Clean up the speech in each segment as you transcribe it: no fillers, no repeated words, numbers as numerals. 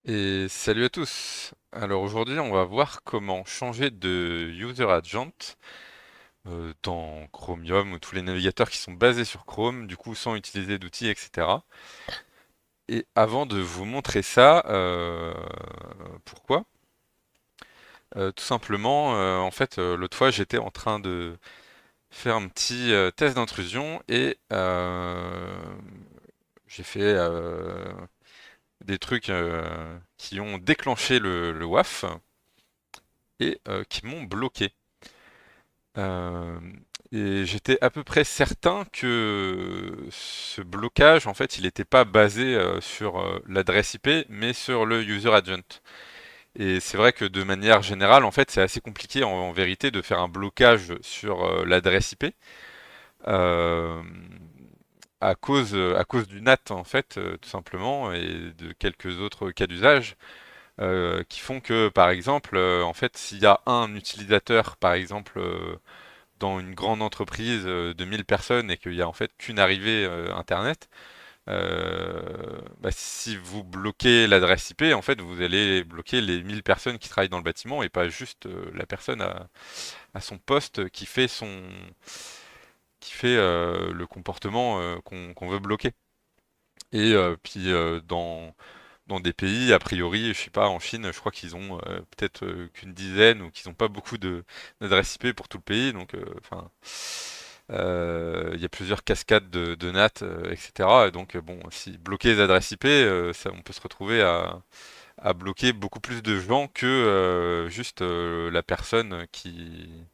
Et salut à tous. Alors aujourd'hui, on va voir comment changer de user agent dans Chromium ou tous les navigateurs qui sont basés sur Chrome, du coup sans utiliser d'outils, etc. Et avant de vous montrer ça, pourquoi? Tout simplement, en fait, l'autre fois, j'étais en train de faire un petit test d'intrusion et j'ai fait des trucs qui ont déclenché le WAF et qui m'ont bloqué. Euh, et j'étais à peu près certain que ce blocage, en fait, il n'était pas basé sur l'adresse IP, mais sur le user agent. Et c'est vrai que de manière générale, en fait, c'est assez compliqué en vérité de faire un blocage sur l'adresse IP euh, à cause du NAT, en fait, tout simplement, et de quelques autres cas d'usage qui font que, par exemple, en fait, s'il y a un utilisateur, par exemple, dans une grande entreprise de 1000 personnes et qu'il y a en fait qu'une arrivée Internet, si vous bloquez l'adresse IP, en fait, vous allez bloquer les 1000 personnes qui travaillent dans le bâtiment et pas juste la personne à son poste qui fait le comportement qu'on veut bloquer. Et puis dans des pays, a priori, je sais pas, en Chine, je crois qu'ils ont peut-être qu'une dizaine ou qu'ils n'ont pas beaucoup de d'adresses IP pour tout le pays, donc enfin, il y a plusieurs cascades de NAT, etc. Et donc bon, si bloquer les adresses IP, ça, on peut se retrouver à bloquer beaucoup plus de gens que juste la personne qui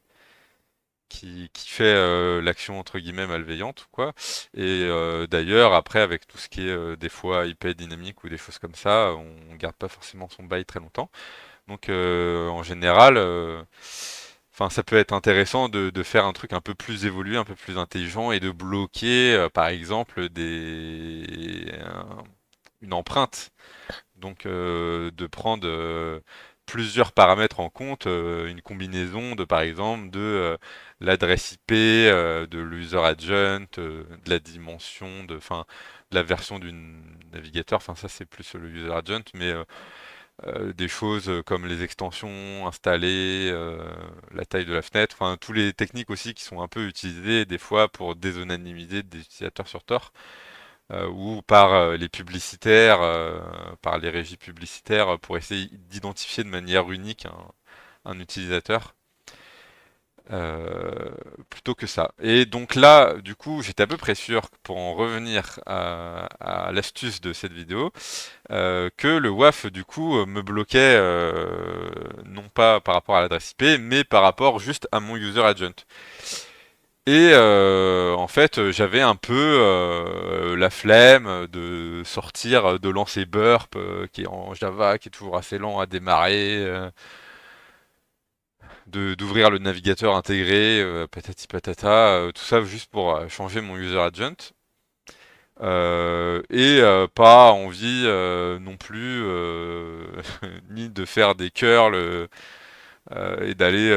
fait l'action entre guillemets malveillante ou quoi. Et d'ailleurs, après, avec tout ce qui est des fois IP dynamique ou des choses comme ça, on garde pas forcément son bail très longtemps. Donc en général, enfin, ça peut être intéressant de faire un truc un peu plus évolué, un peu plus intelligent et de bloquer, par exemple, une empreinte. Donc de prendre plusieurs paramètres en compte, une combinaison de par exemple de l'adresse IP, de l'user agent, de la dimension, enfin de la version du navigateur. Enfin ça c'est plus le user agent, mais des choses comme les extensions installées, la taille de la fenêtre, enfin tous les techniques aussi qui sont un peu utilisées des fois pour désanonymiser des utilisateurs sur Tor ou par les publicitaires, par les régies publicitaires, pour essayer d'identifier de manière unique un utilisateur. euh, Plutôt que ça. Et donc là, du coup, j'étais à peu près sûr, pour en revenir à l'astuce de cette vidéo, que le WAF, du coup, me bloquait non pas par rapport à l'adresse IP, mais par rapport juste à mon user agent. Et en fait, j'avais un peu la flemme de sortir, de lancer Burp, qui est en Java, qui est toujours assez lent à démarrer, d'ouvrir le navigateur intégré, patati patata, tout ça juste pour changer mon user agent. Et pas envie non plus ni de faire des curls et d'aller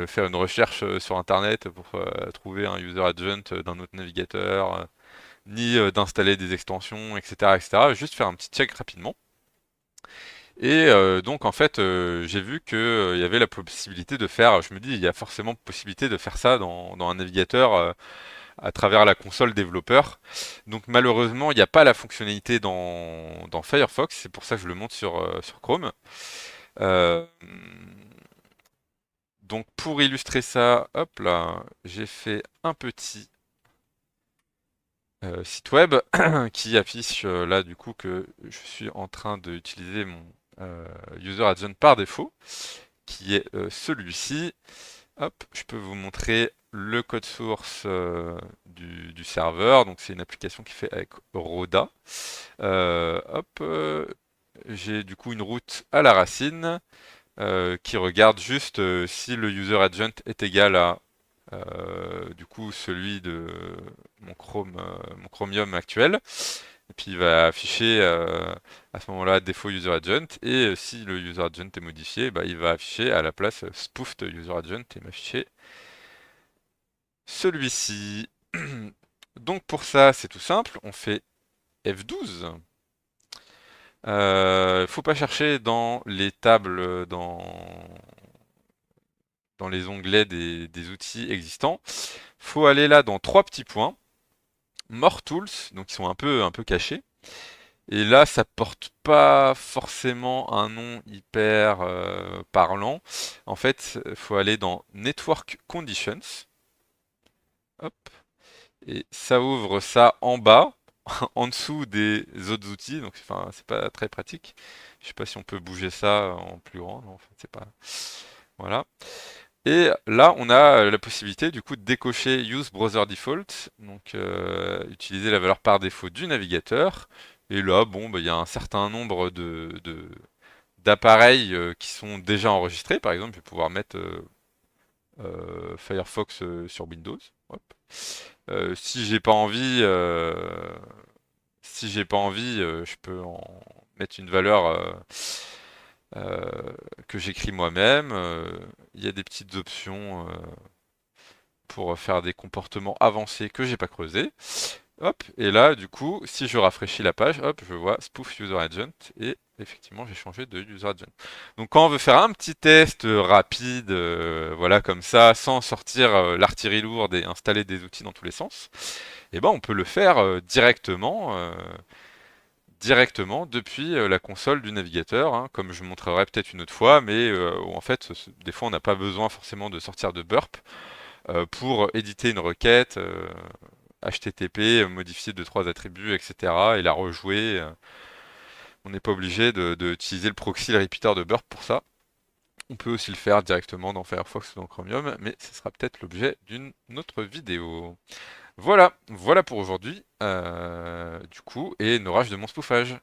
faire une recherche sur internet pour trouver un user agent d'un autre navigateur, ni d'installer des extensions, etc., etc. Juste faire un petit check rapidement. Et donc en fait, j'ai vu que il y avait la possibilité de faire. Je me dis, il y a forcément possibilité de faire ça dans un navigateur à travers la console développeur. Donc malheureusement, il n'y a pas la fonctionnalité dans Firefox. C'est pour ça que je le monte sur Chrome. Euh, donc pour illustrer ça, hop là, j'ai fait un petit site web qui affiche là du coup que je suis en train d'utiliser mon user agent par défaut, qui est celui-ci. Hop, je peux vous montrer le code source du serveur. Donc c'est une application qui fait avec Roda. Hop, j'ai du coup une route à la racine qui regarde juste si le user agent est égal à du coup celui de mon Chromium actuel. Et puis il va afficher à ce moment-là défaut user agent. Et si le user agent est modifié, bah, il va afficher à la place spoofed user agent et m'afficher celui-ci. Donc pour ça, c'est tout simple. On fait F12. Faut pas chercher dans les tables, dans les onglets des outils existants. Faut aller là dans trois petits points. More Tools, donc ils sont un peu cachés. Et là, ça porte pas forcément un nom hyper parlant. En fait, il faut aller dans Network Conditions. Hop. Et ça ouvre ça en bas, en dessous des autres outils. Donc, enfin, c'est pas très pratique. Je sais pas si on peut bouger ça en plus grand. Non, en fait, c'est pas. Voilà. Et là, on a la possibilité du coup de décocher Use Browser Default, donc utiliser la valeur par défaut du navigateur. Et là, bon, bah, il y a un certain nombre d'appareils qui sont déjà enregistrés. Par exemple, je vais pouvoir mettre Firefox sur Windows. Hop. Si j'ai pas envie, je peux en mettre une valeur que j'écris moi-même. Il y a des petites options pour faire des comportements avancés que j'ai pas creusés. Hop, et là, du coup, si je rafraîchis la page, hop, je vois Spoof User Agent, et effectivement, j'ai changé de User Agent. Donc quand on veut faire un petit test rapide, voilà, comme ça, sans sortir l'artillerie lourde et installer des outils dans tous les sens, eh ben, on peut le faire directement depuis la console du navigateur, hein, comme je montrerai peut-être une autre fois, mais où en fait, des fois, on n'a pas besoin forcément de sortir de burp pour éditer une requête, HTTP, modifier deux trois attributs, etc. et la rejouer. On n'est pas obligé de utiliser le proxy, le repeater de Burp pour ça. On peut aussi le faire directement dans Firefox ou dans Chromium, mais ce sera peut-être l'objet d'une autre vidéo. Voilà, voilà pour aujourd'hui, du coup, et nos rages de mon spoofage.